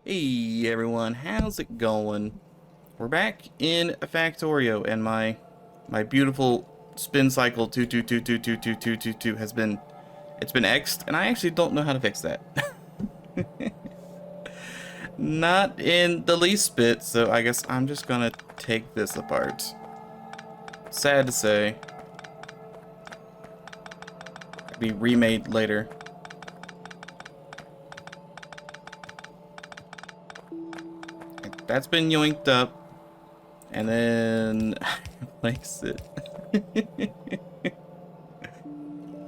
Hey everyone, how's it going? We're back in Factorio, and my beautiful spin cycle 22222222 has been X'd, and I actually don't know how to fix that. Not in the least bit, so I guess I'm just gonna take this apart. Sad to say. Be remade later. That's been yoinked up. And then place it.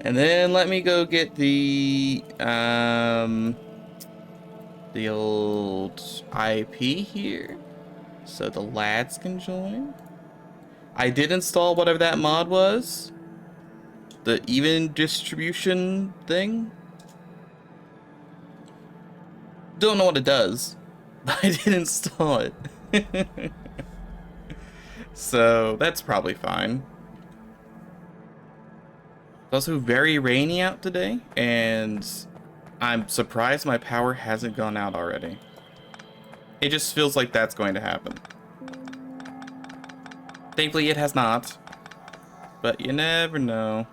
And then let me go get the old IP here so the lads can join. I did install whatever that mod was. The even distribution thing. Don't know what it does, but I did install it. So that's probably fine. It's also very rainy out today, and I'm surprised my power hasn't gone out already. It just feels like that's going to happen. Thankfully it has not, but you never know.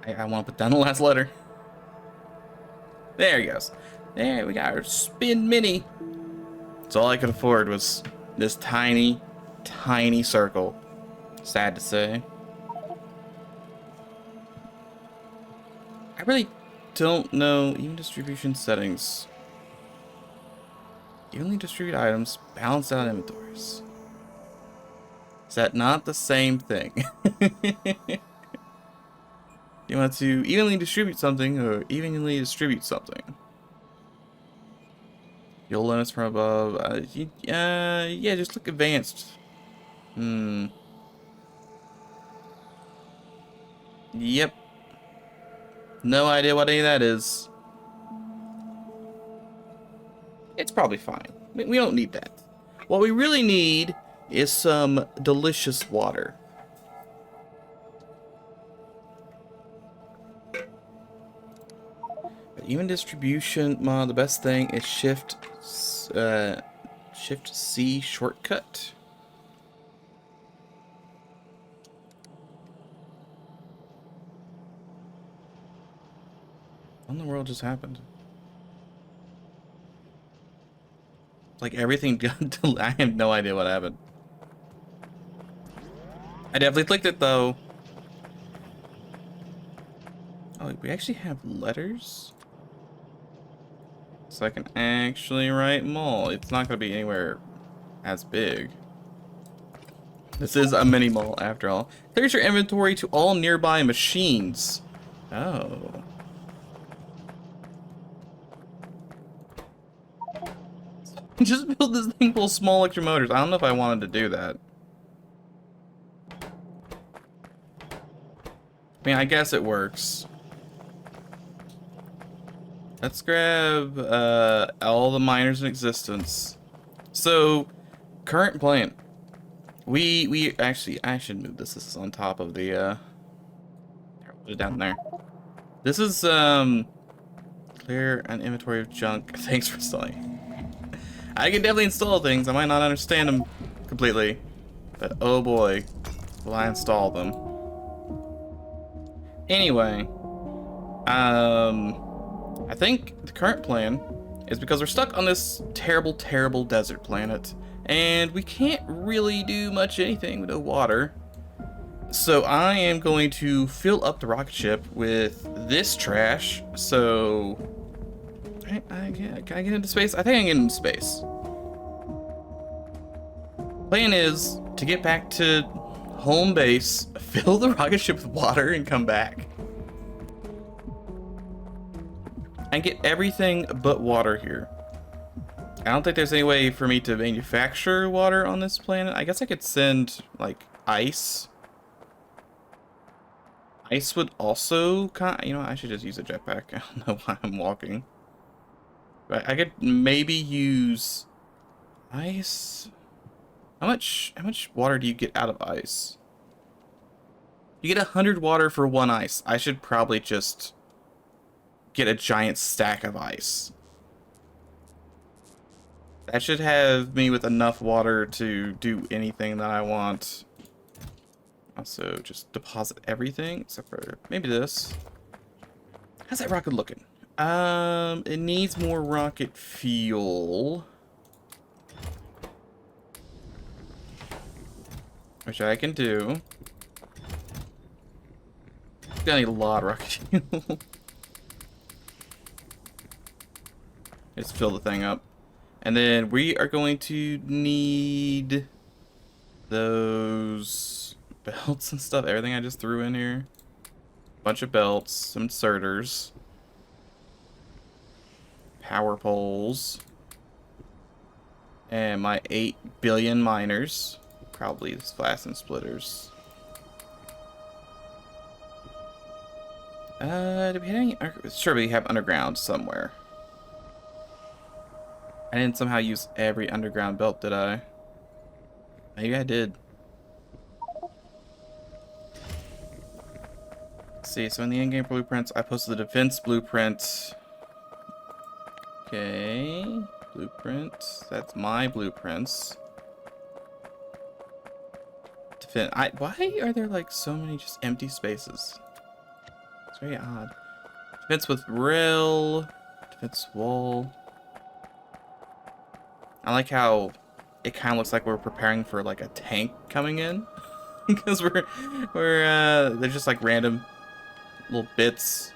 I want to put down the last letter. There he goes. There, we got our spin mini. So all I could afford was this tiny, tiny circle. Sad to say. I really don't know. Even distribution settings. Evenly distribute items, balance out inventories. Is that not the same thing? You want to evenly distribute something or evenly distribute something? Fuel limits from above. Yeah, just look advanced. Yep. No idea what any of that is. It's probably fine. We don't need that. What we really need is some delicious water. But even distribution mod, the best thing is Shift C shortcut. What in the world just happened? Like everything got I have no idea what happened. I definitely clicked it though. Oh, we actually have letters? So I can actually write mall. It's not going to be anywhere as big. This is a mini mall after all. Clears your inventory to all nearby machines. Oh. Just build this thing full of small electric motors. I don't know if I wanted to do that. I mean, I guess it works. Let's grab all the miners in existence. So, current plan. We actually, I should move this. This is on top of the put it down there. This is clear an inventory of junk. Thanks for installing. I can definitely install things. I might not understand them completely, but oh boy, will I install them. Anyway, I think the current plan is because we're stuck on this terrible, terrible desert planet, and we can't really do much anything with no water. So I am going to fill up the rocket ship with this trash. So can I get into space? I think I can get into space. Plan is to get back to home base, fill the rocket ship with water, and come back. And get everything but water here. I don't think there's any way for me to manufacture water on this planet. I guess I could send, like, ice. Ice would also, you know, I should just use a jetpack. I don't know why I'm walking. But I could maybe use ice. How much water do you get out of ice? You get 100 water for 1 ice. I should probably just get a giant stack of ice. That should have me with enough water to do anything that I want. Also, just deposit everything except for maybe this. How's that rocket looking? It needs more rocket fuel. Which I can do. Gonna need a lot of rocket fuel. Just fill the thing up. And then we are going to need those belts and stuff. Everything I just threw in here. Bunch of belts, some inserters. Power poles. And my 8 billion miners. Probably glass and splitters. Do we have any? Sure, we have underground somewhere. I didn't somehow use every underground belt, did I? Maybe I did. Let's see, so in the in-game blueprints, I posted the defense blueprint. Okay, blueprint. That's my blueprints. Why are there like so many just empty spaces? It's very odd. Defense with rail. Defense wall. I like how it kind of looks like we're preparing for like a tank coming in. Because they're just like random little bits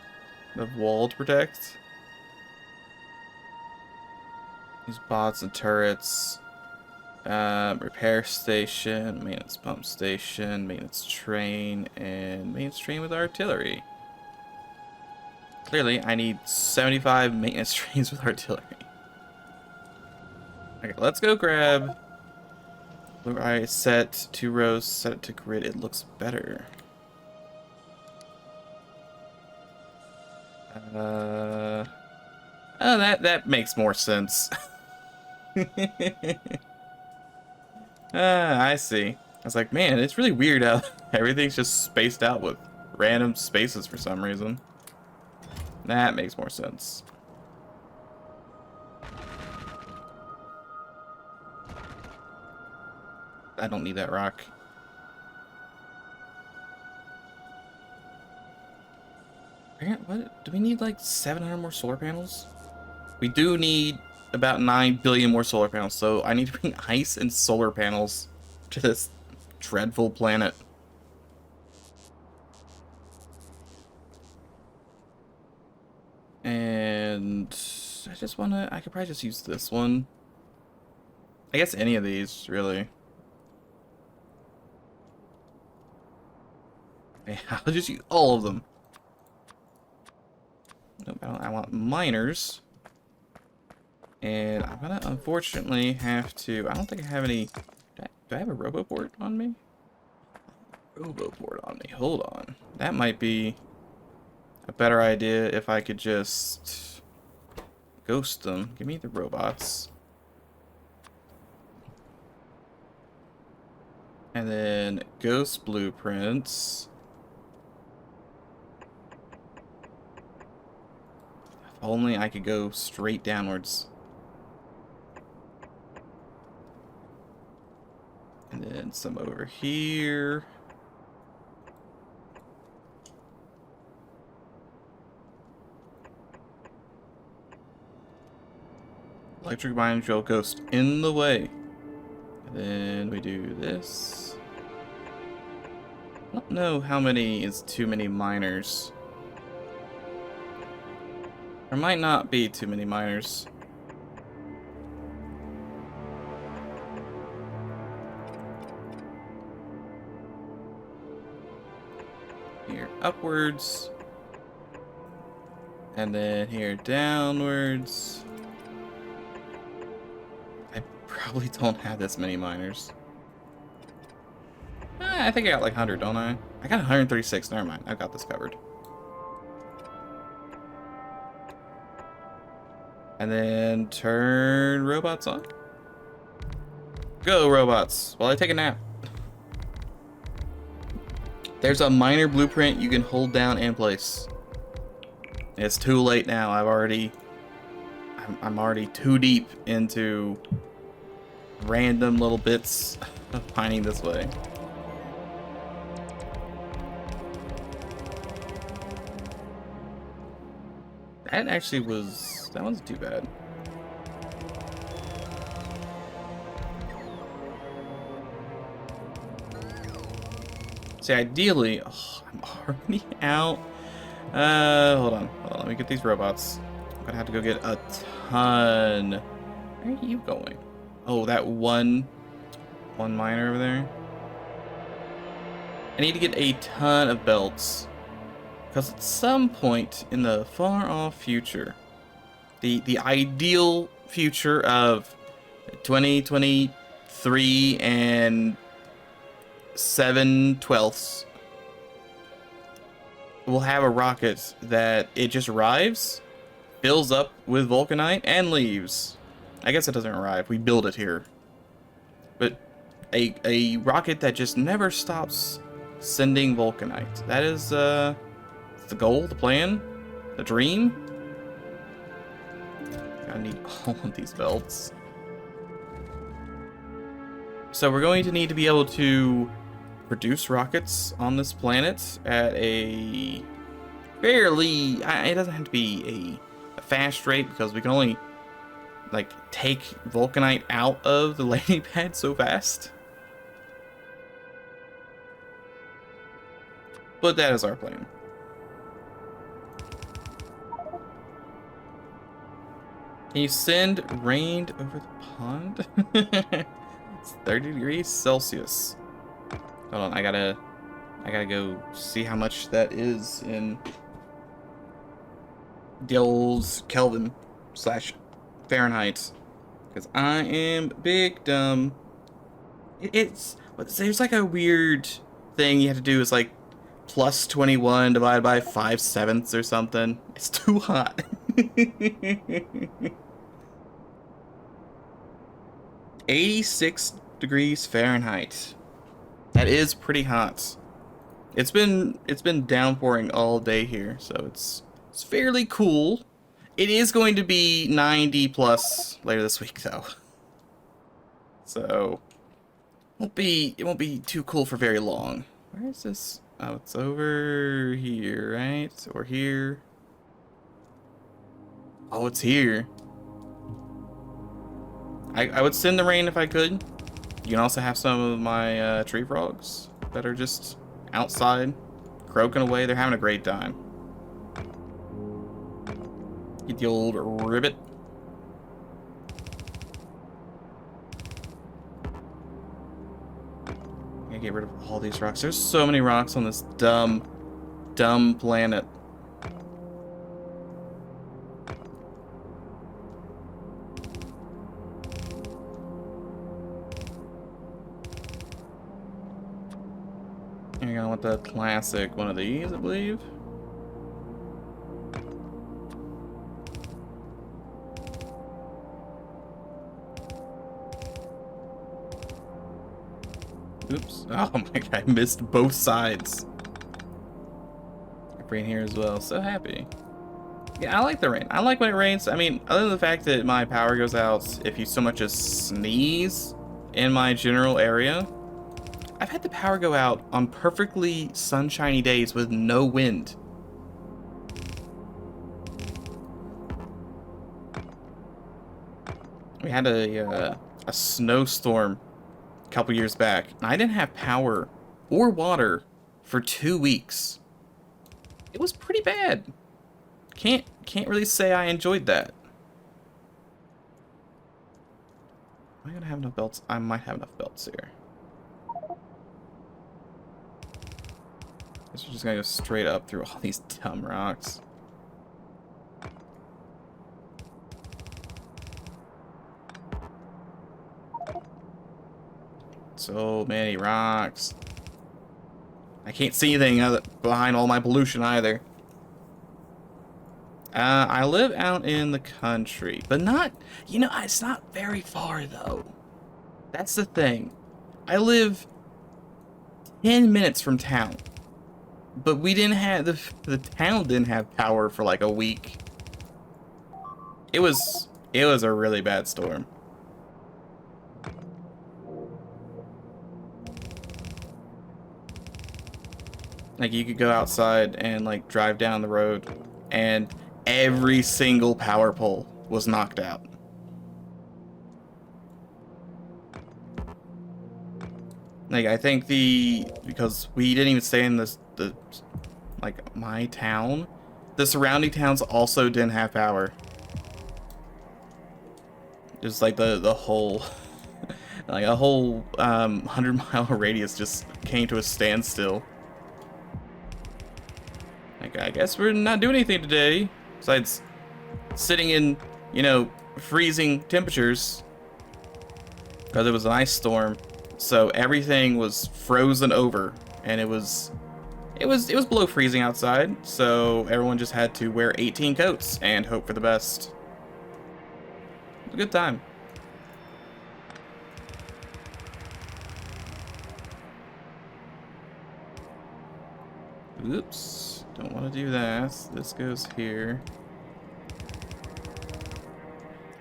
of wall to protect. These bots and turrets. Repair station, maintenance pump station, maintenance train, and maintenance train with artillery. Clearly, I need 75 maintenance trains with artillery. Okay, let's go grab. Where I set 2 rows, set it to grid, it looks better. Oh, that makes more sense. I see. I was like, man, it's really weird how everything's just spaced out with random spaces for some reason. That makes more sense. I don't need that rock. What? Do we need like 700 more solar panels? We do need about 9 billion more solar panels, so I need to bring ice and solar panels to this dreadful planet. And I could probably just use this one. I guess any of these, really. Yeah, I'll just use all of them. Nope, I want miners. And I'm gonna unfortunately have to. I don't think I have any. Do I have a roboport on me? Roboport on me. Hold on. That might be a better idea if I could just ghost them. Give me the robots. And then ghost blueprints. If only I could go straight downwards. And then some over here. Electric mine drill ghost in the way. And then we do this. I don't know how many is too many miners. There might not be too many miners. Here upwards. And then here downwards. I probably don't have this many miners. I think I got like 100, don't I? I got 136. Never mind. I've got this covered. And then turn robots on. Go, robots, while I take a nap. There's a miner blueprint you can hold down and place. It's too late now. I'm already too deep into random little bits of mining this way. That actually that wasn't too bad. See, ideally, I'm already out. Hold on, let me get these robots. I'm gonna have to go get a ton. Where are you going? Oh, that one miner over there. I need to get a ton of belts. Because at some point in the far off future, the ideal future of 2023 and 7/12, we'll have a rocket that it just arrives, fills up with vulcanite, and leaves. I guess it doesn't arrive. We build it here. But a rocket that just never stops sending vulcanite. That is the goal, the plan, the dream. I need all of these belts. So we're going to need to be able to produce rockets on this planet at a fairly, it doesn't have to be a fast rate, because we can only like take vulcanite out of the landing pad so fast. But that is our plan. Can you send rain over the pond? It's 30 degrees Celsius. Hold on, I gotta go see how much that is in the old Kelvin / Fahrenheit. Because I am big dumb. There's like a weird thing you have to do. Is like plus 21 divided by 5/7 or something. It's too hot. 86 degrees Fahrenheit. That is pretty hot. It's been downpouring all day here, so it's fairly cool. It is going to be 90 plus later this week though. So it won't be too cool for very long. Where is this? Oh, it's over here, right? Or here. Oh, it's here. I would send the rain if I could. You can also have some of my tree frogs that are just outside, croaking away. They're having a great time. Get the old ribbit. I'm gonna get rid of all these rocks. There's so many rocks on this dumb planet. You're gonna want the classic one of these, I believe. Oops. Oh my god, I missed both sides. Rain here as well. So happy. Yeah, I like the rain. I like when it rains. I mean, other than the fact that my power goes out if you so much as sneeze in my general area, I've had the power go out on perfectly sunshiny days with no wind. We had a snowstorm a couple years back, and I didn't have power or water for 2 weeks. It was pretty bad. Can't really say I enjoyed that. Am I gonna have enough belts? I might have enough belts here. Guess we're just gonna go straight up through all these dumb rocks. So many rocks. I can't see anything behind all my pollution either. I live out in the country, but not, it's not very far though. That's the thing. I live 10 minutes from town, but we didn't have the town didn't have power for like a week. It was a really bad storm. Like you could go outside and like drive down the road and every single power pole was knocked out. Like I think because we didn't even stay in the like my town, the surrounding towns also didn't have power. Just like the whole like a whole 100-mile radius just came to a standstill. Like I guess we're not doing anything today besides sitting in, you know, freezing temperatures because it was an ice storm. So everything was frozen over and it was below freezing outside, so everyone just had to wear 18 coats and hope for the best. It was a good time. Oops, don't want to do that. This goes here.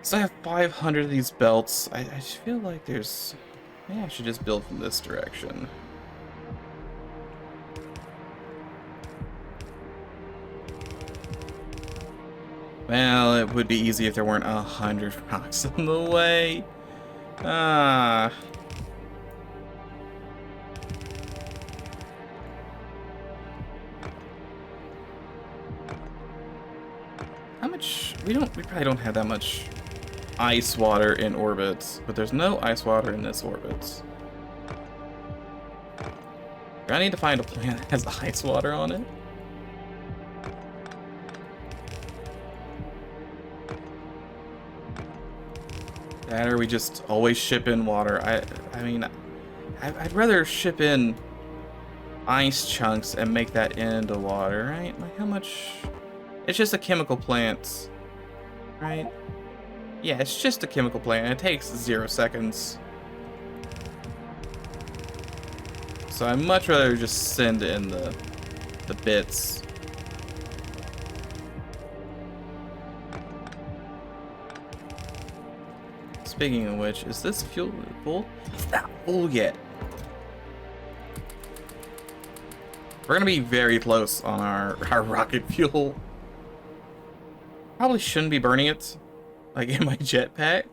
So I have 500 of these belts. I feel like there's... Maybe I should just build from this direction. Well, it would be easy if there weren't 100 rocks in the way. Ah. How much? We probably don't have that much ice water in orbit, but there's no ice water in this orbit. I need to find a planet that has ice water on it. That or we just always ship in water. I mean, I'd rather ship in ice chunks and make that into water, right? Like how much? It's just a chemical plant, right? Yeah, it's just a chemical plant. It takes 0 seconds. So I'd much rather just send in the bits. Speaking of which, is this fuel full? It's not full yet. We're gonna be very close on our rocket fuel. Probably shouldn't be burning it, like in my jetpack.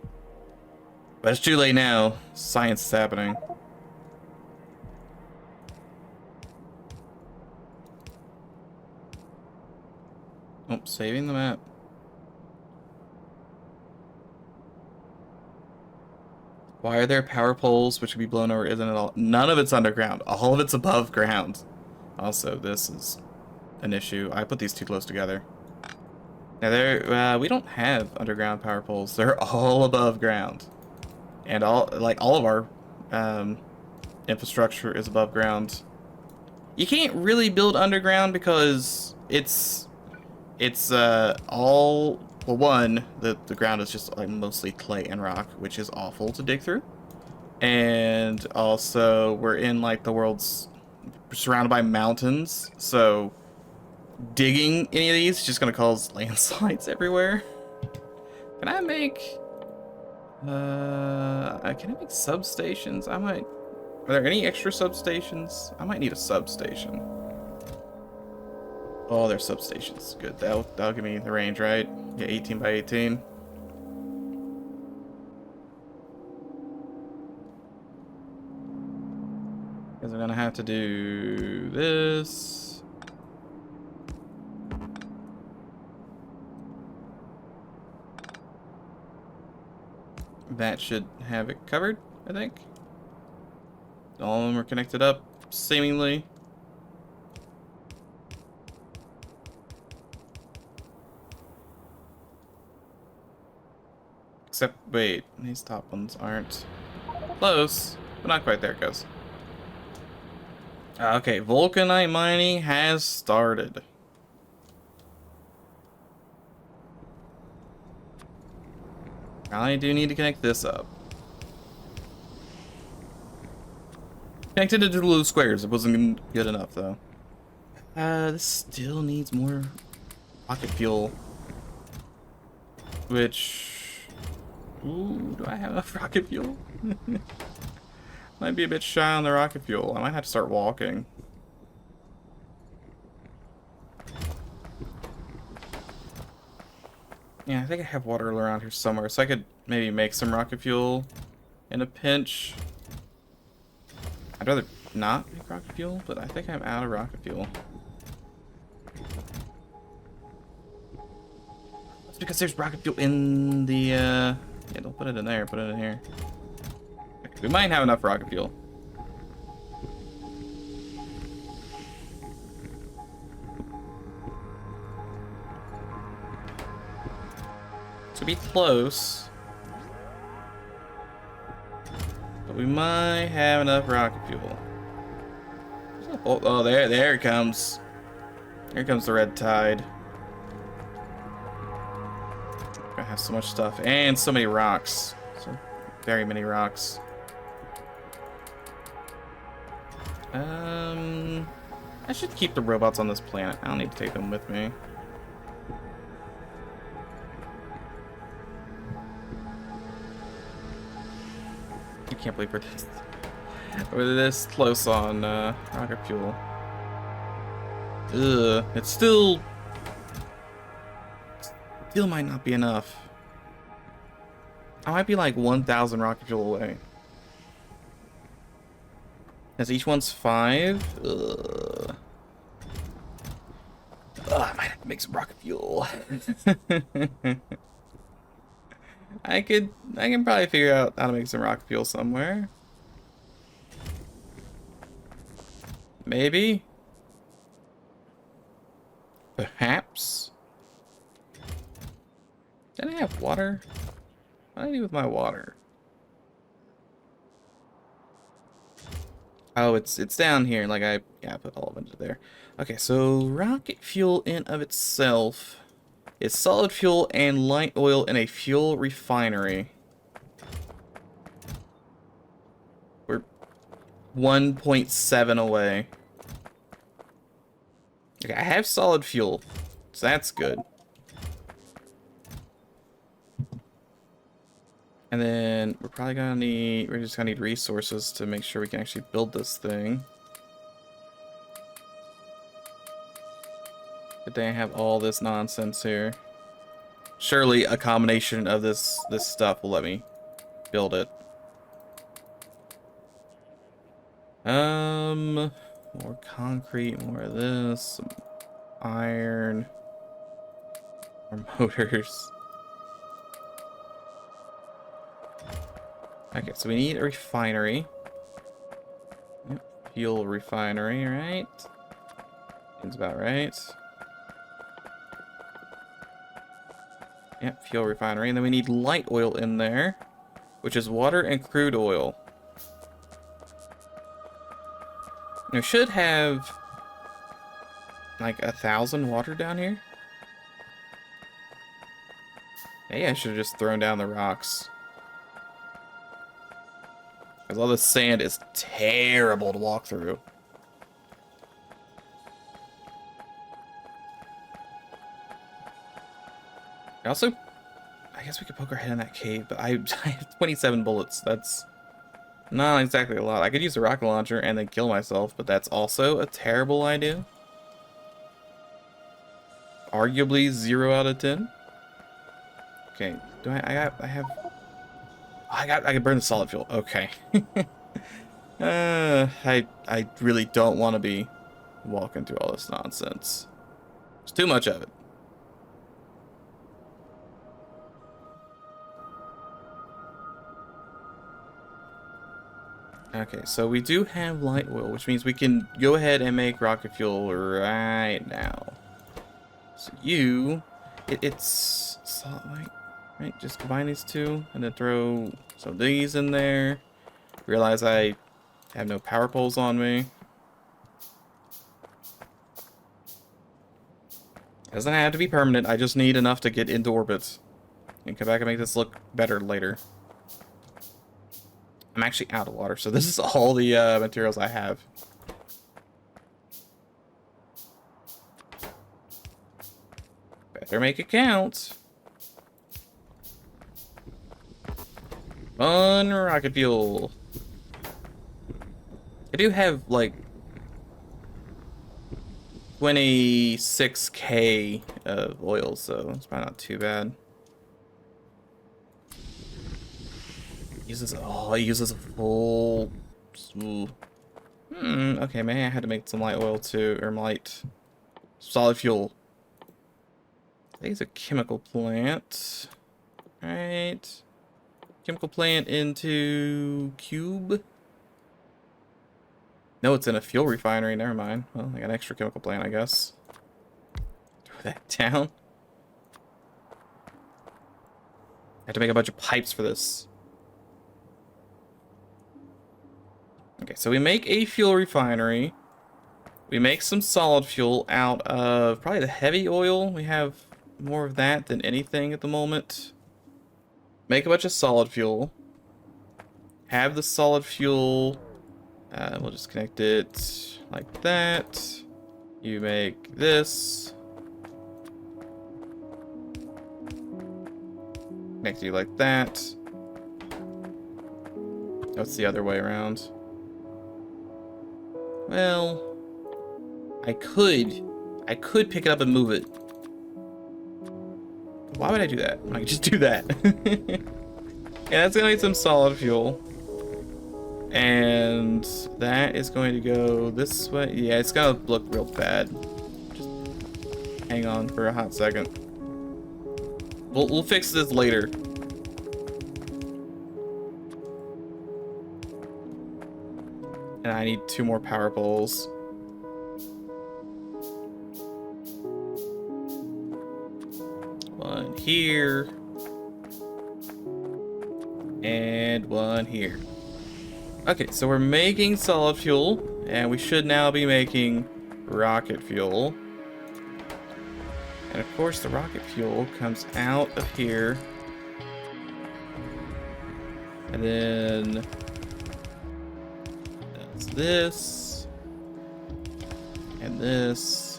But it's too late now. Science is happening. Oh, saving the map. Why are there power poles which could be blown over? Isn't it all? None of it's underground. All of it's above ground. Also, this is an issue. I put these too close together. Now we don't have underground power poles. They're all above ground, and all of our infrastructure is above ground. You can't really build underground because it's all, well, one, the ground is just like mostly clay and rock, which is awful to dig through. And also we're in like the world's surrounded by mountains, so digging any of these is just gonna cause landslides everywhere. Can I make substations? Are there any extra substations? I might need a substation. Oh, there's substations. Good. That'll give me the range, right? Yeah, 18 by 18. Because I'm gonna have to do this. That should have it covered, I think. All of them are connected up, seemingly. Except, wait, these top ones aren't. Close, but not quite. There it goes. Okay, Vulcanite mining has started. I do need to connect this up. Connected it to the little squares. It wasn't good enough, though. This still needs more rocket fuel. Which... Ooh, do I have enough rocket fuel? Might be a bit shy on the rocket fuel. I might have to start walking. Yeah, I think I have water around here somewhere, so I could maybe make some rocket fuel in a pinch. I'd rather not make rocket fuel, but I think I'm out of rocket fuel. That's because there's rocket fuel in the, yeah, don't put it in there, put it in here. Okay, we might have enough rocket fuel. To be close. But we might have enough rocket fuel. Oh, there it comes. Here comes the red tide. I have so much stuff and so many rocks. So very many rocks. I should keep the robots on this planet. I don't need to take them with me. I can't believe we're this close on rocket fuel. Ugh, it still might not be enough. I might be like 1,000 rocket fuel away. As each one's 5. Ugh. I might have to make some rocket fuel. I can probably figure out how to make some rocket fuel somewhere. Maybe. Perhaps. Did I have water? What do I do with my water? Oh, it's down here. Like I put all of it there. Okay, so rocket fuel in of itself is solid fuel and light oil in a fuel refinery. We're 1.7 away. Okay, I have solid fuel, so that's good. And then we're probably gonna need, we're just gonna need resources to make sure we can actually build this thing. But they have all this nonsense here. Surely a combination of this stuff will let me build it. More concrete, more of this, some iron, more motors. Okay, so we need a refinery. Yep, fuel refinery, right? Seems about right. Yep, fuel refinery. And then we need light oil in there, which is water and crude oil. We should have like 1,000 water down here. Maybe I should have just thrown down the rocks. Because all this sand is terrible to walk through. Also, I guess we could poke our head in that cave, but I have 27 bullets. That's not exactly a lot. I could use a rocket launcher and then kill myself, but that's also a terrible idea. Arguably 0 out of 10. Okay, do I can burn the solid fuel. Okay. I really don't want to be walking through all this nonsense. There's too much of it. Okay, so we do have light oil, which means we can go ahead and make rocket fuel right now. So it's solid light, right? Just combine these two and then throw some of these in there. Realize I have no power poles on me. Doesn't have to be permanent. I just need enough to get into orbit and come back and make this look better later. I'm actually out of water, so this is all the materials I have. Better make it count. Fun rocket fuel. I do have like 26K of oil, so it's probably not too bad. Uses it uses a full. Ooh. Okay, maybe I had to make some light oil too, or light solid fuel. I think it's a chemical plant. Right. Chemical plant into cube. No, it's in a fuel refinery. Never mind. Well, I got an extra chemical plant, I guess. Throw that down. I have to make a bunch of pipes for this. Okay, so we make a fuel refinery. We make some solid fuel out of probably the heavy oil. We have more of that than anything at the moment. Make a bunch of solid fuel. Have the solid fuel. We'll just connect it like that. You make this. Connect you like that. That's the other way around. Well, I could pick it up and move it. Why would I do that? I could just do that. Yeah, that's gonna need some solid fuel. And that is going to go this way. Yeah, it's gonna look real bad. Just hang on for a hot second. We'll fix this later. And I need 2 more power poles. One here. And one here. Okay, so we're making solid fuel, and we should now be making rocket fuel. And of course, the rocket fuel comes out of here. And then that's this. And this.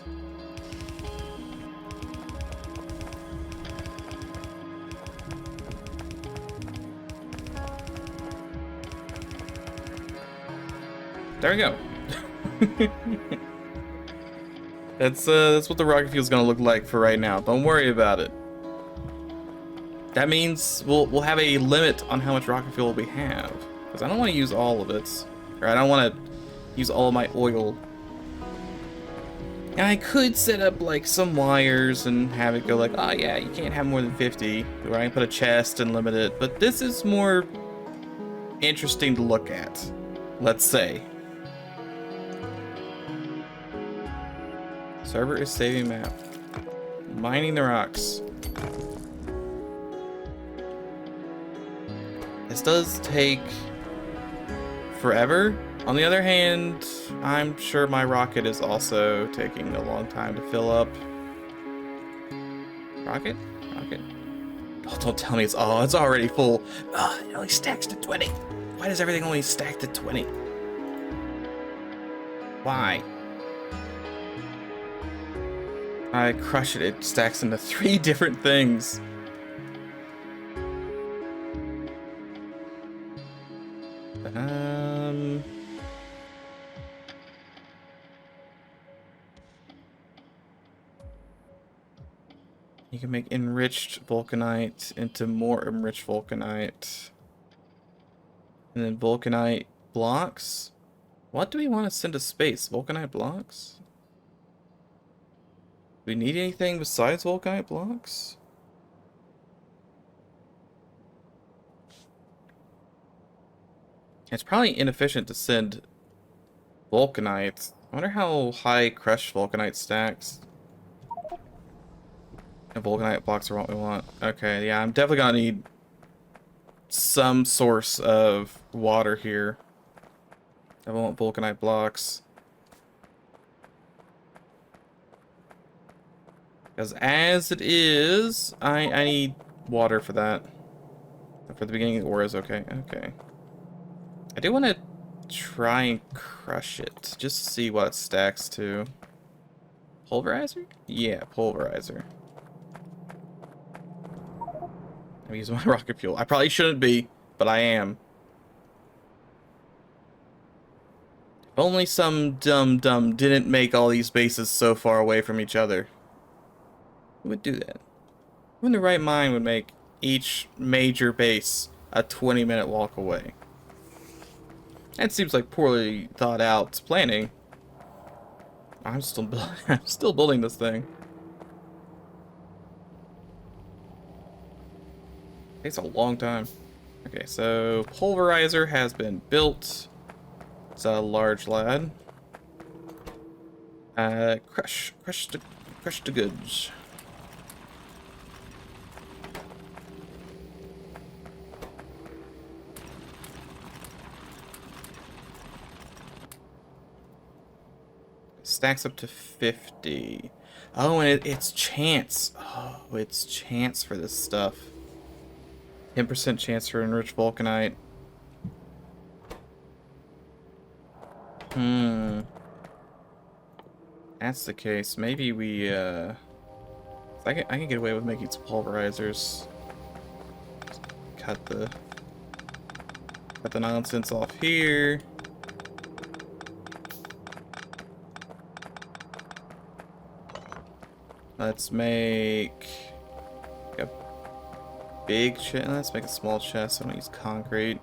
There we go. That's what the rocket fuel is gonna look like for right now. Don't worry about it. That means we'll have a limit on how much rocket fuel we have, because I don't want to use all of it, or I don't want to use all of my oil. And I could set up like some wires and have it go like, oh yeah, you can't have more than 50, or I can put a chest and limit it. But this is more interesting to look at, let's say. Server is saving map. Mining the rocks. This does take forever. On the other hand, I'm sure my rocket is also taking a long time to fill up. Rocket? Rocket? Oh, don't tell me it's already full. It only stacks to 20. Why does everything only stack to 20? Why? I crush it. It stacks into 3 different things. You can make enriched vulcanite into more enriched vulcanite. And then vulcanite blocks. What do we want to send to space? Vulcanite blocks? Do we need anything besides vulcanite blocks? It's probably inefficient to send vulcanite. I wonder how high crushed vulcanite stacks. And vulcanite blocks are what we want. Okay, yeah, I'm definitely gonna need some source of water here. I want vulcanite blocks. Because as it is, I need water for that. For the beginning, ore is okay. Okay. I do want to try and crush it, just to see what it stacks to. Pulverizer? Yeah, pulverizer. I'm using my rocket fuel. I probably shouldn't be, but I am. If only some dumb didn't make all these bases so far away from each other. Who would do that? Who in the right mind would make each major base a 20-minute walk away? That seems like poorly thought out planning. I'm still I'm still building this thing. Takes a long time. Okay, so pulverizer has been built. It's a large lad. Crush the goods. Stacks up to 50. Oh, and it's chance. Oh, it's chance for this stuff. 10% chance for enriched vulcanite. That's the case. Maybe we, I can get away with making some pulverizers. Cut the nonsense off here. Let's make a big chest. Let's make a small chest. I don't use concrete.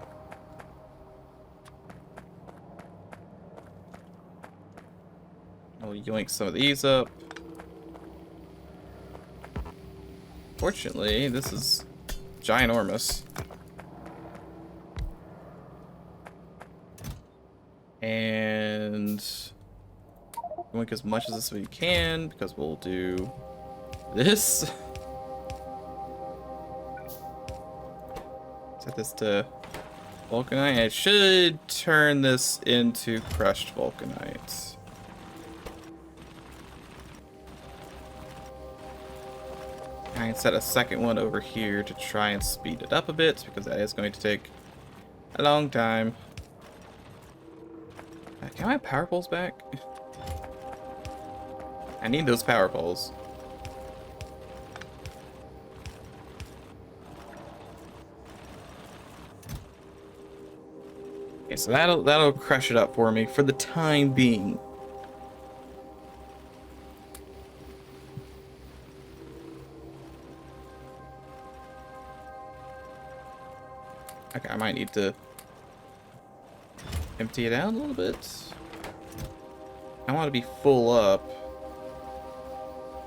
I'll yoink some of these up. Fortunately, this is ginormous. And yoink as much of this as we can, because we'll do this. Set this to vulcanite. It should turn this into crushed vulcanite. I can set a second one over here to try and speed it up a bit, because that is going to take a long time. Can I have power poles back? I need those power poles. Okay, so that'll crush it up for me for the time being. Okay, I might need to empty it out a little bit. I want to be full up.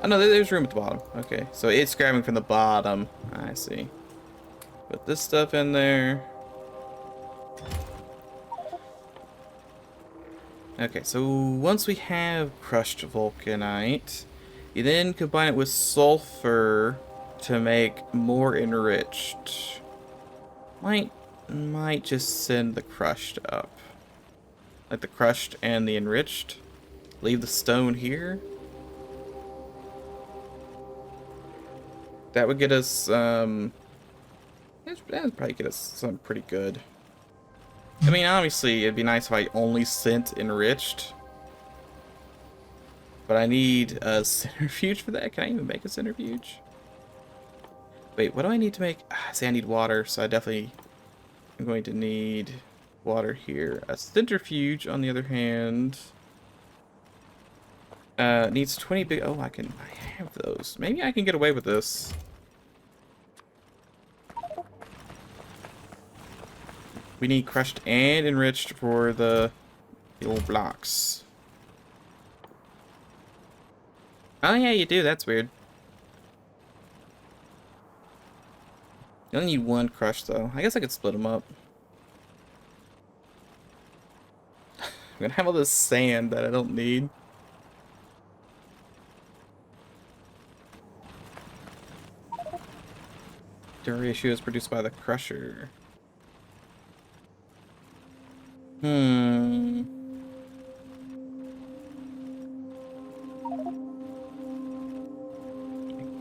Oh no, there's room at the bottom. Okay, so it's grabbing from the bottom. I see. Put this stuff in there. Okay, so once we have crushed vulcanite, you then combine it with sulfur to make more enriched. Might just send the crushed up. Like the crushed and the enriched. Leave the stone here. That would get us, that'd probably get us something pretty good. I mean, obviously, it'd be nice if I only sent enriched. But I need a centrifuge for that. Can I even make a centrifuge? Wait, what do I need to make? See, I need water, so I definitely am going to need water here. A centrifuge, on the other hand, needs 20 big. Oh, I have those. Maybe I can get away with this. We need crushed and enriched for the old blocks. Oh yeah, you do. That's weird. You only need one crushed though. I guess I could split them up. I'm gonna have all this sand that I don't need. The ratio is produced by the crusher.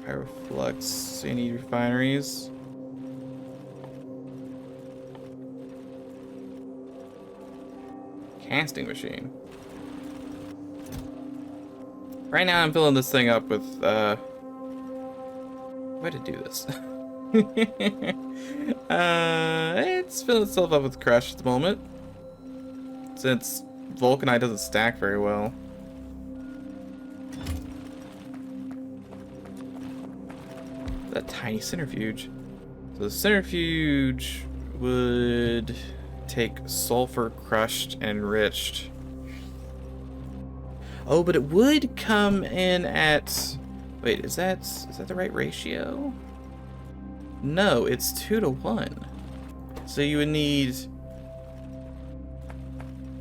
Pyroflux, so you need refineries. Casting machine. Right now I'm filling this thing up with, way to do this. It's filling itself up with crush at the moment. Since Vulcanite doesn't stack very well. That tiny centrifuge. So the centrifuge would take sulfur crushed and enriched. Oh, but it would come in at... Wait, is that the right ratio? No, it's 2 to 1. So you would need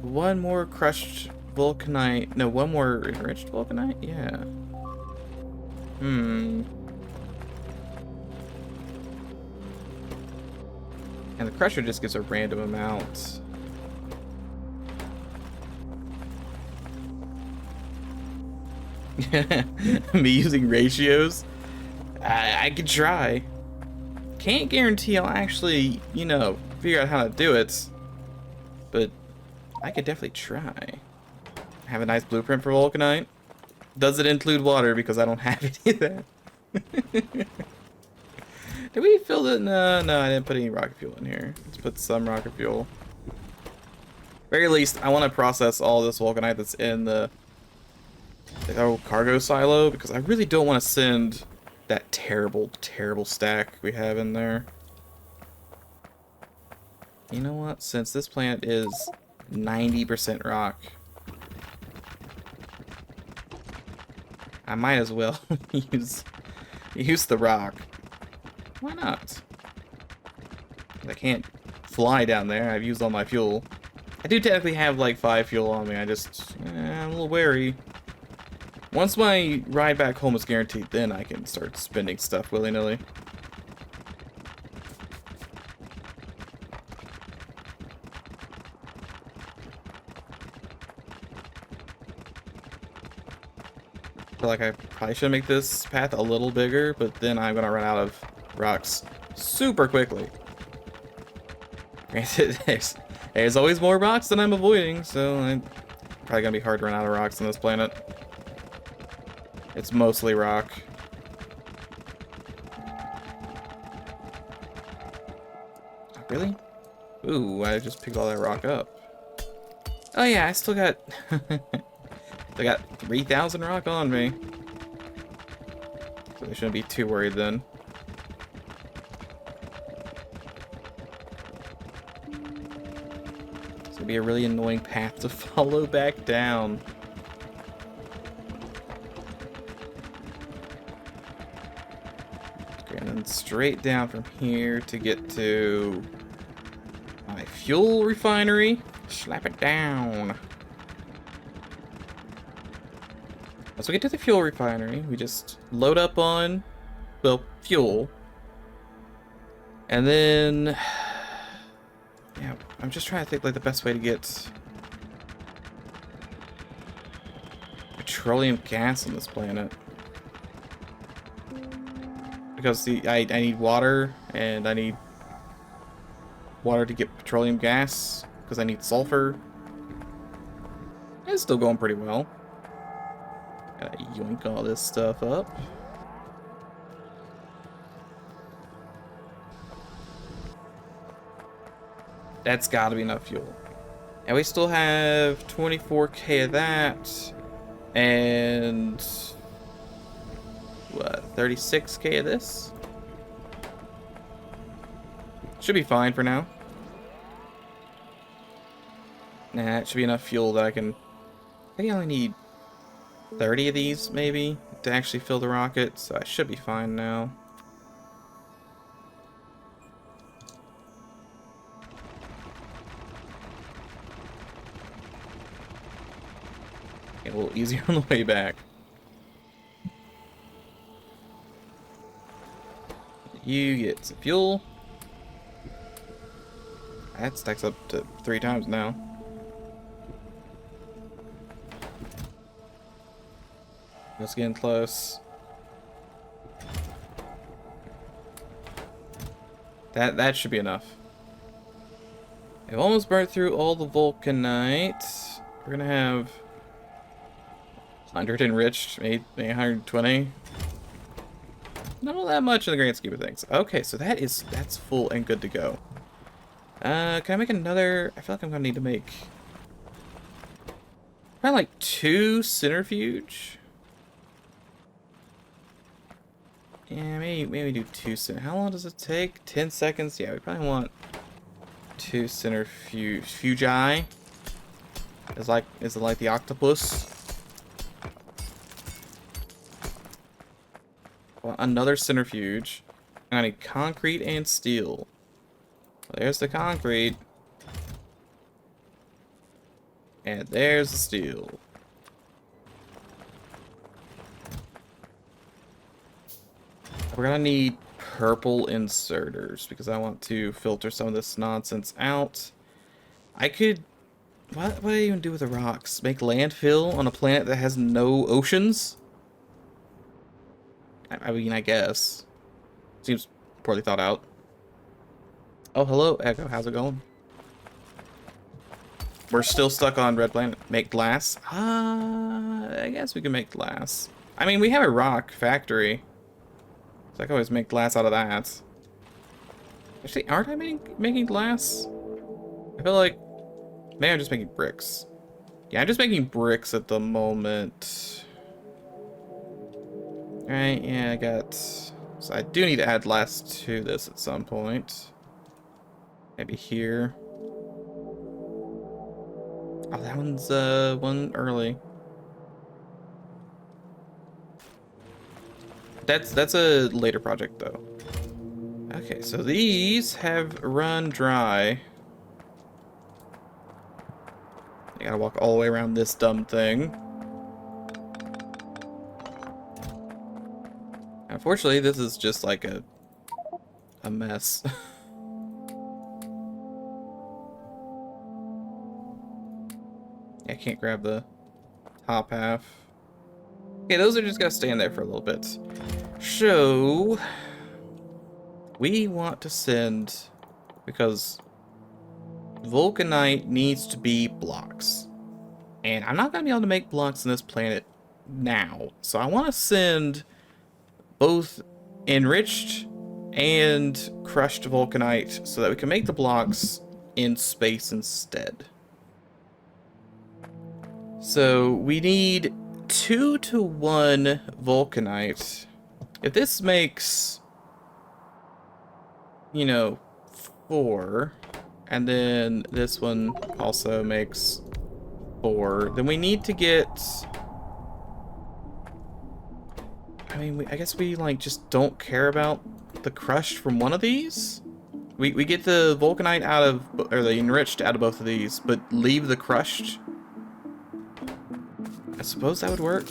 one more crushed vulcanite. No, one more enriched vulcanite? Yeah. And the crusher just gives a random amount. Me using ratios? I could try. Can't guarantee I'll actually, you know, figure out how to do it. But I could definitely try. Have a nice blueprint for Vulcanite. Does it include water? Because I don't have any of that. Did we fill it? No, I didn't put any rocket fuel in here. Let's put some rocket fuel. Very least, I want to process all this Vulcanite that's in the cargo silo, because I really don't want to send that terrible, terrible stack we have in there. You know what? Since this planet is 90% rock, I might as well use the rock. Why not? I can't fly down there. I've used all my fuel. I do technically have like 5 fuel on me. I'm a little wary. Once my ride back home is guaranteed, then I can start spending stuff willy-nilly. I feel like I probably should make this path a little bigger, but then I'm gonna run out of rocks super quickly. Granted, there's always more rocks than I'm avoiding, so I'm probably gonna be hard to run out of rocks on this planet. It's mostly rock. Really? Ooh, I just picked all that rock up. Oh yeah, I still got... I got 3,000 rock on me. So I shouldn't be too worried then. This would be a really annoying path to follow back down. Okay, and then straight down from here to get to my fuel refinery. Slap it down. Once we get to the fuel refinery, we just load up on, well, fuel. And then, yeah, I'm just trying to think like the best way to get petroleum gas on this planet. Because I need water, and I need water to get petroleum gas, because I need sulfur. It's still going pretty well. Gotta yoink all this stuff up. That's gotta be enough fuel. And we still have 24k of that. And what, 36k of this? Should be fine for now. Nah, it should be enough fuel that I think I only need 30 of these, maybe, to actually fill the rocket, so I should be fine now. Get a little easier on the way back. You get some fuel. That stacks up to 3 times now. It's getting close. That should be enough. I've almost burnt through all the vulcanite. We're gonna have 100 enriched, maybe 120. Not all that much in the grand scheme of things. Okay, so that's full and good to go. Can I make another? I feel like I'm gonna need to make probably like 2 centrifuge. Yeah, maybe do 2 cent. How long does it take? 10 seconds? Yeah, we probably want 2 centrifugi. Is it like the octopus? Well, another centrifuge. I need concrete and steel. Well, there's the concrete. And there's the steel. We're gonna need purple inserters because I want to filter some of this nonsense out. I could... What do I even do with the rocks? Make landfill on a planet that has no oceans? I mean, I guess. Seems poorly thought out. Oh, hello, Echo. How's it going? We're still stuck on Red Planet. Make glass? I guess we can make glass. I mean, we have a rock factory. So I can always make glass out of that. Actually, aren't I making glass? I feel like maybe I'm just making bricks. Yeah, I'm just making bricks at the moment. Alright, yeah, I got... So I do need to add glass to this at some point. Maybe here. Oh, that one's one early. That's a later project though. Okay, so these have run dry. I gotta walk all the way around this dumb thing. Unfortunately, this is just like a mess. I can't grab the top half. Okay, those are just gonna stand there for a little bit. So we want to send, because vulcanite needs to be blocks. And I'm not gonna be able to make blocks on this planet now. So I want to send both enriched and crushed vulcanite so that we can make the blocks in space instead. So we need 2 to 1 vulcanite. If this makes, you know, 4, and then this one also makes 4, then we need to get... I mean, I guess we, like, just don't care about the crushed from one of these? We get the vulcanite out of, or the enriched out of both of these, but leave the crushed? I suppose that would work.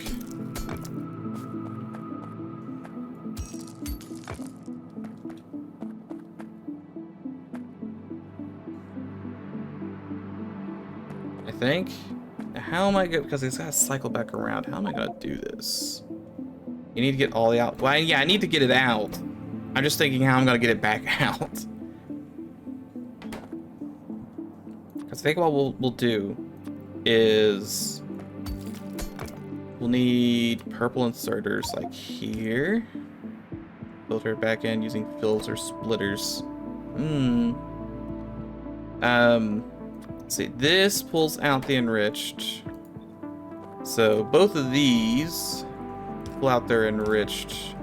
I think. Now, how am I going to, because it's got to cycle back around. How am I going to do this? You need to get all the out. Well, yeah, I need to get it out. I'm just thinking how I'm going to get it back out. Because I think what we'll do is we'll need purple inserters like here. Filter it back in using filter splitters. Let's see. This pulls out the enriched. So both of these pull out their enriched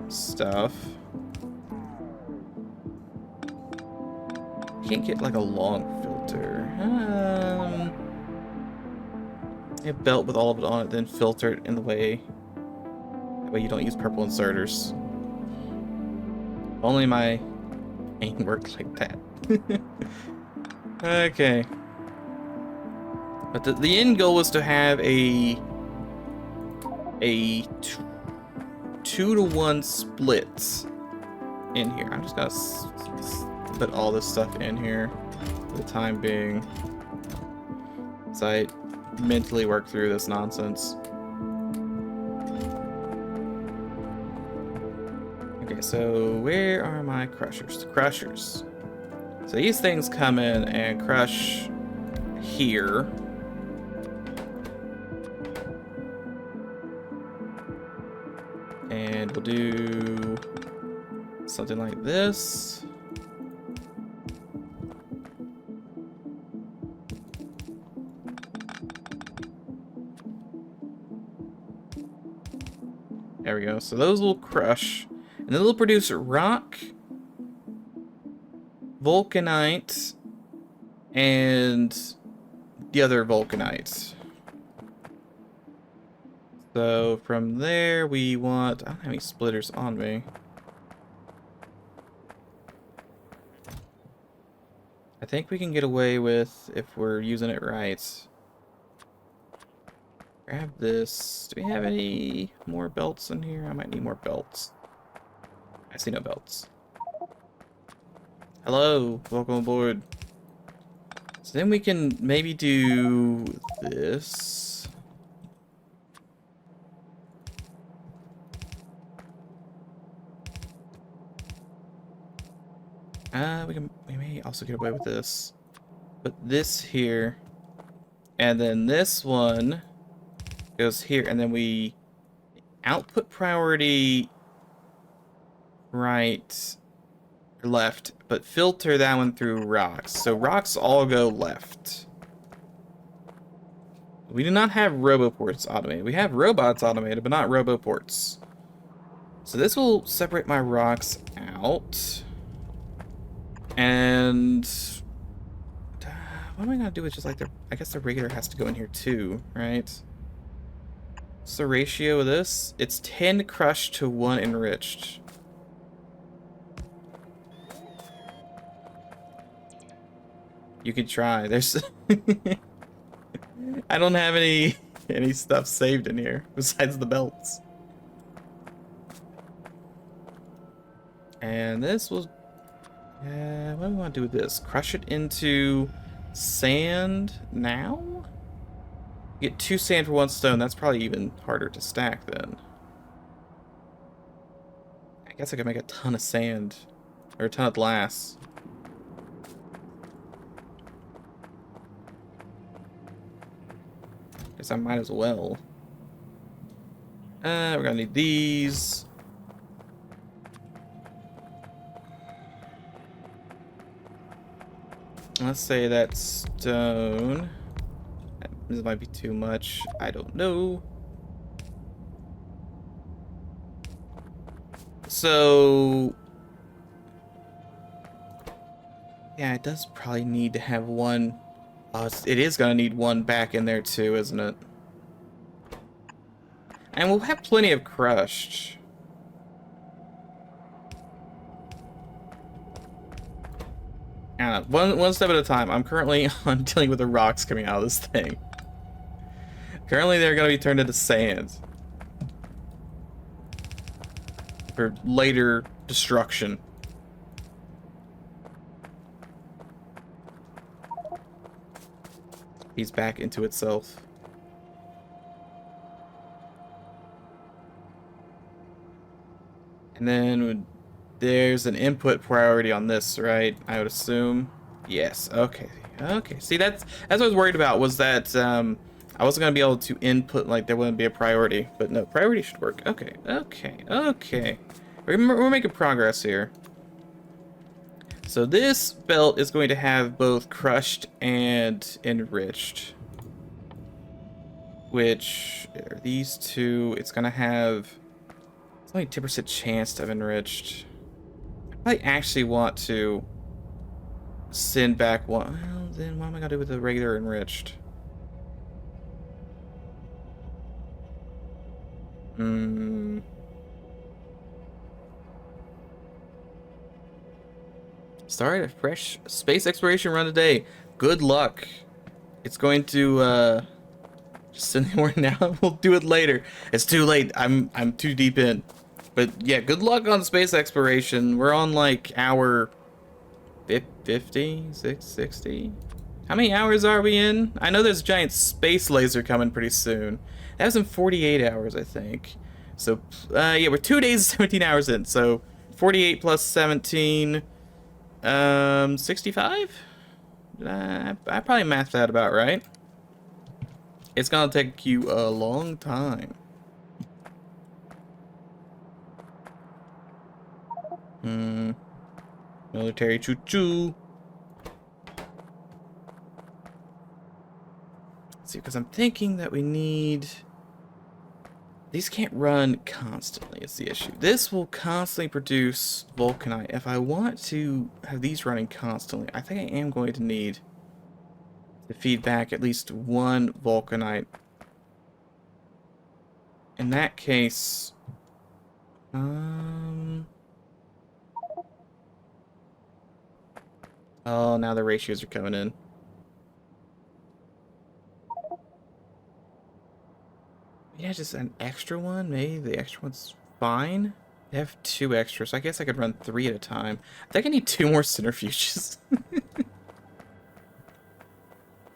stuff. Can't get like a long filter. A belt with all of it on it, then filter it in the way. That way you don't use purple inserters. Only my aim worked like that. Okay. But the end goal was to have a 2 to 1 split in here. I'm just gonna put all this stuff in here for the time being. So I mentally work through this nonsense. Okay, so where are my crushers? The crushers. So these things come in and crush here. And we'll do something like this. There we go. So those will crush. And then they'll produce rock, vulcanite, and the other vulcanite. So from there we want... I don't have any splitters on me. I think we can get away with if we're using it right. Grab this. Do we have any more belts in here? I might need more belts. I see no belts. Hello, welcome aboard. So then we can maybe do this. We may also get away with this. Put this here. And then this one goes here, and then we output priority right or left, but filter that one through rocks. So rocks all go left. We do not have roboports automated. We have robots automated, but not roboports. So this will separate my rocks out. And what am I gonna do with just like the... I guess the regular has to go in here too, right? What's the ratio of this? It's 10 crushed to 1 enriched. You could try. There's... I don't have any stuff saved in here besides the belts. And this will... what do we want to do with this? Crush it into sand now? Get 2 sand for 1 stone. That's probably even harder to stack then. I guess I could make a ton of sand. Or a ton of glass. Guess I might as well. We're gonna need these. Let's say that's stone. This might be too much. I don't know. So... yeah, it does probably need to have one... it is going to need one back in there too, isn't it? And we'll have plenty of crushed. One step at a time. I'm currently on dealing with the rocks coming out of this thing. Currently, they're going to be turned into sand. For later destruction. He's back into itself. And then there's an input priority on this, right? I would assume. Yes. Okay. Okay. See, that's what I was worried about, was that I wasn't gonna be able to input, like there wouldn't be a priority, but no, priority should work. Okay. Okay. Okay. We're making progress here. So this belt is going to have both crushed and enriched. Which are these two? It's gonna have... it's only 10% chance to have enriched. I actually want to send back one. Well, then what am I gonna do with the regular enriched? Start a fresh space exploration run today. Good luck. It's going to just send the word now. We'll do it later. It's too late. I'm too deep in. But yeah, good luck on space exploration. We're on like hour 50, 60. How many hours are we in? I know there's a giant space laser coming pretty soon. That was in 48 hours, I think. So yeah, we're 2 days, 17 hours in. So 48 plus 17. 65? I probably mathed that about right. It's gonna take you a long time. Military choo-choo. Let's see, because I'm thinking that we need... These can't run constantly, is the issue. This will constantly produce vulcanite. If I want to have these running constantly, I think I am going to need to feed back at least one vulcanite. In that case... Oh, now the ratios are coming in. Yeah, just an extra one? Maybe the extra one's fine? They have 2 extras, so I guess I could run 3 at a time. I think I need 2 more centrifuges.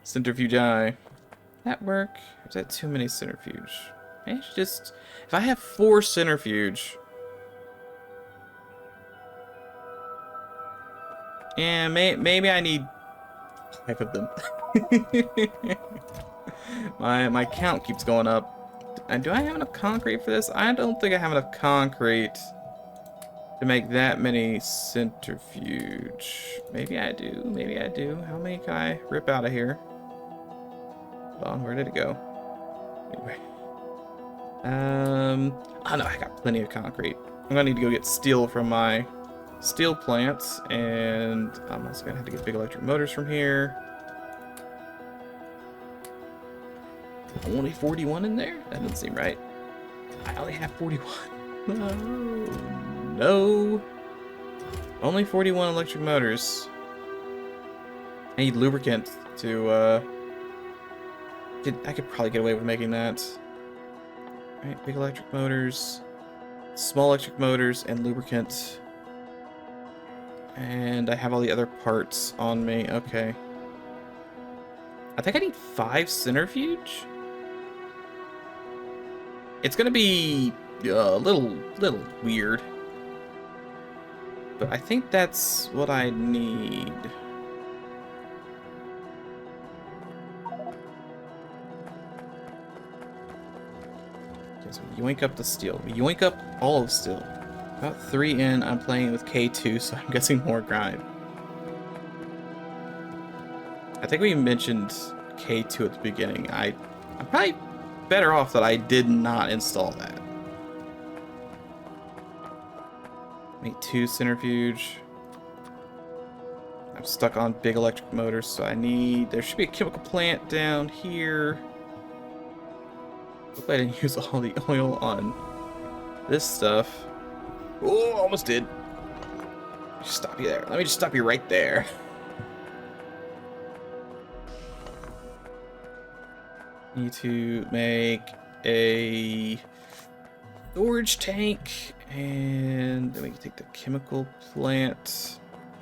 Centrifugii. That work? Or is that too many centrifuge? Maybe I should just... If I have 4 centrifuge... Yeah, maybe I need 5 of them. my count keeps going up. And do I have enough concrete for this? I don't think I have enough concrete to make that many centrifuge. Maybe I do. Maybe I do. How many can I rip out of here? Hold on, where did it go? Anyway. Oh no, I got plenty of concrete. I'm gonna need to go get steel from my steel plants, and I'm also gonna have to get big electric motors from here. Only 41 in there? That doesn't seem right. I only have 41. No. Only 41 electric motors. I need lubricant to, I could probably get away with making that. Alright, big electric motors, small electric motors, and lubricant. And I have all the other parts on me. Okay. I think I need 5 centrifuge? It's gonna be a little weird, but I think that's what I need. Okay, so yoink up the steel. We yoink up all of the steel. About 3 in, I'm playing with K2, so I'm guessing more grind. I think we mentioned K2 at the beginning. I'm probably better off that I did not install that. Make 2 centrifuge. I'm stuck on big electric motors, so I need... There should be a chemical plant down here. Hope I didn't use all the oil on this stuff. Oh, almost did. Just stop you there. Let me just stop you right there. Need to make a storage tank, and then we can take the chemical plant,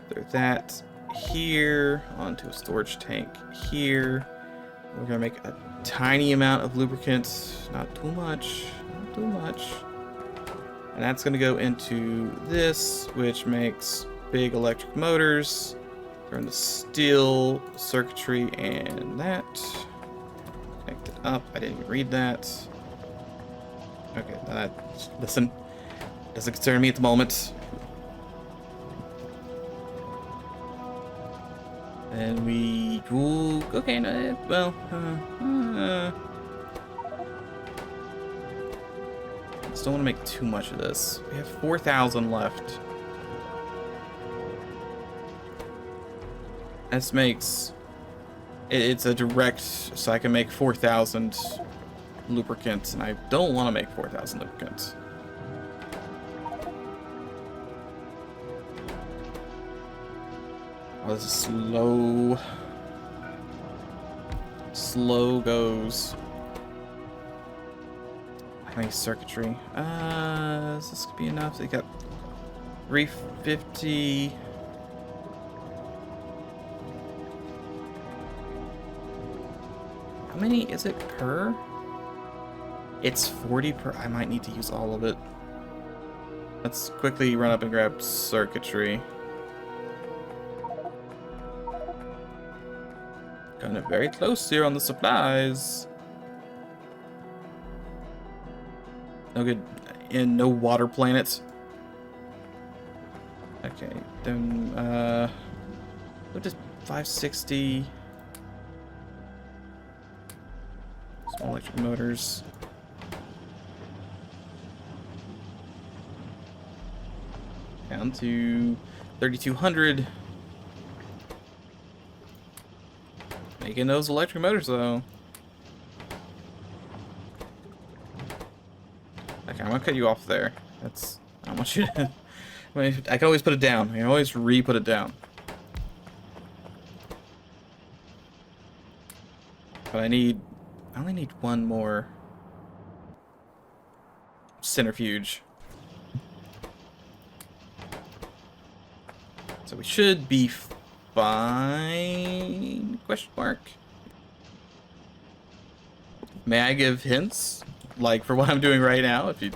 throw that here onto a storage tank here. We're gonna make a tiny amount of lubricant, not too much, not too much. And that's gonna go into this, which makes big electric motors. Turn the steel circuitry and that. Connect it up. I didn't even read that. Okay, listen, doesn't concern me at the moment. And we... Ooh, okay, no, well... just don't want to make too much of this. We have 4,000 left. This makes... It's a direct... So I can make 4,000 lubricants, and I don't want to make 4,000 lubricants. Oh, this is slow. Slow goes. How many circuitry? Is this gonna be enough? They got 350. How many is it per? It's 40 per. I might need to use all of it. Let's quickly run up and grab circuitry. Kind of very close here on the supplies. No good. And no water planets. Okay, then, what is 560? Small electric motors. Down to 3,200. Making those electric motors, though. Okay, I'm gonna cut you off there. That's... I don't want you to... I can always put it down. I can always re-put it down. But I only need one more centrifuge. So we should be fine? Question mark. May I give hints? Like for what I'm doing right now? If you...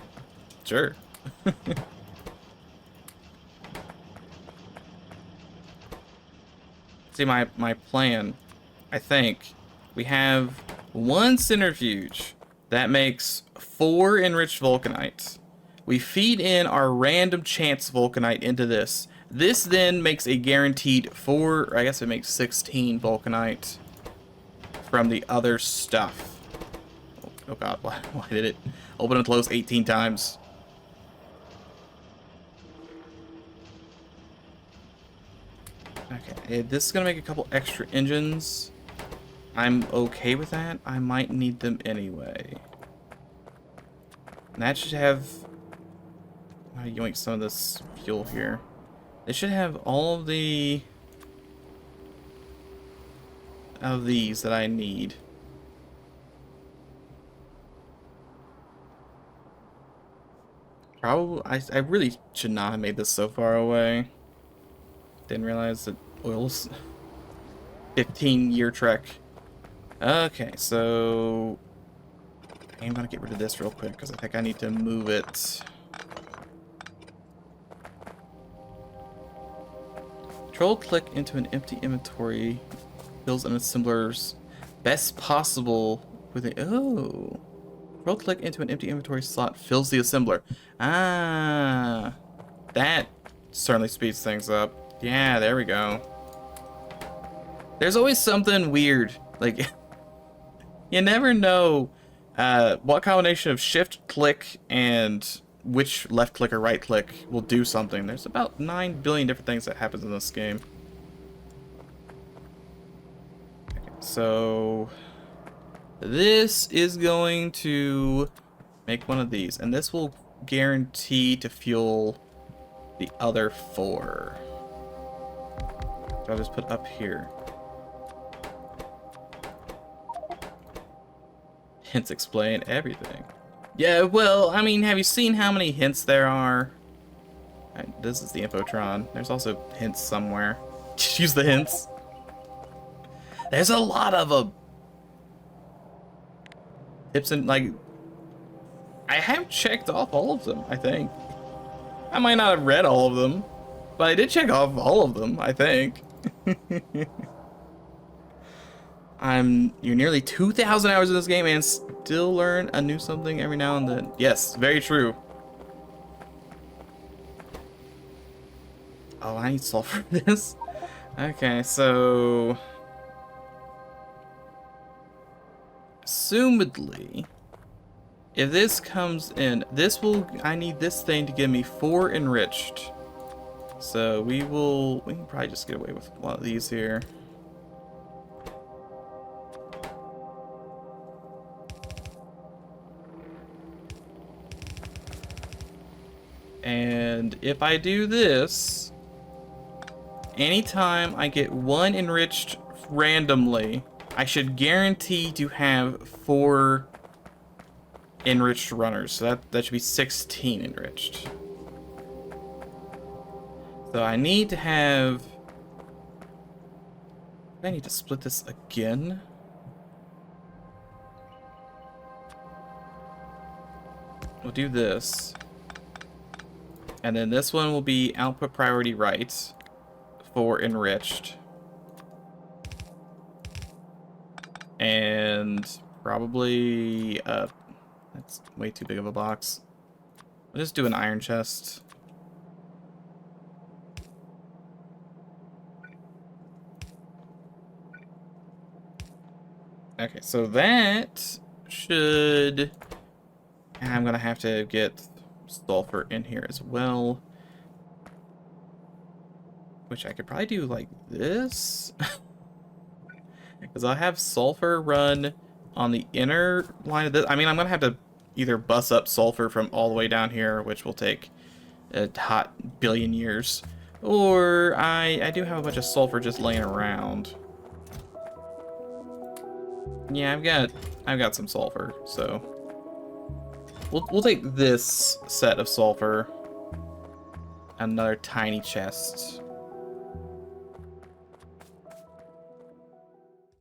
Sure. See, my plan, I think, we have one centrifuge that makes 4 enriched vulcanite. We feed in our random chance vulcanite into this. This then makes a guaranteed 4, or I guess it makes 16 vulcanite from the other stuff. Oh god, why did it open and close 18 times? Okay, this is gonna make a couple extra engines. I'm okay with that. I might need them anyway. And that should have... I'll yoink some of this fuel here. They should have all of these that I need. Probably, I really should not have made this so far away. Didn't realize that oil's 15-year trek. Okay, so I'm gonna get rid of this real quick because I think I need to move it. Control click into an empty inventory. Fills an assembler's best possible with a... Oh. Control click into an empty inventory slot. Fills the assembler. Ah. That certainly speeds things up. Yeah, there we go. There's always something weird. Like, you never know what combination of shift click and which left click or right click will do something. There's about 9 billion different things that happens in this game. Okay, so this is going to make one of these, and this will guarantee to fuel the other 4. So I'll just put up here. Hints explain everything. Yeah, well, I mean, have you seen how many hints there are? Right, this is the Infotron. There's also hints somewhere. Just use the hints. There's a lot of them. Tips and, like... I have checked off all of them, I think. I might not have read all of them, but I did check off all of them, I think. You're nearly 2,000 hours in this game and still learn a new something every now and then. Yes, very true. Oh, I need salt for this. Okay, so... Assumedly, if this comes in, I need this thing to give me 4 enriched. So we can probably just get away with one of these here. And if I do this, anytime I get 1 enriched randomly, I should guarantee to have 4 enriched runners. So that should be 16 enriched. So I need to have... I need to split this again. We'll do this. And then this one will be output priority right for enriched. And probably, that's way too big of a box. I'll just do an iron chest. Okay, so that should... I'm gonna have to get sulfur in here as well. Which I could probably do like this. Because I have sulfur run on the inner line of this. I mean, I'm gonna have to either bus up sulfur from all the way down here, which will take a hot billion years. Or I do have a bunch of sulfur just laying around. Yeah, I've got some sulfur, so we'll take this set of sulfur. Another tiny chest.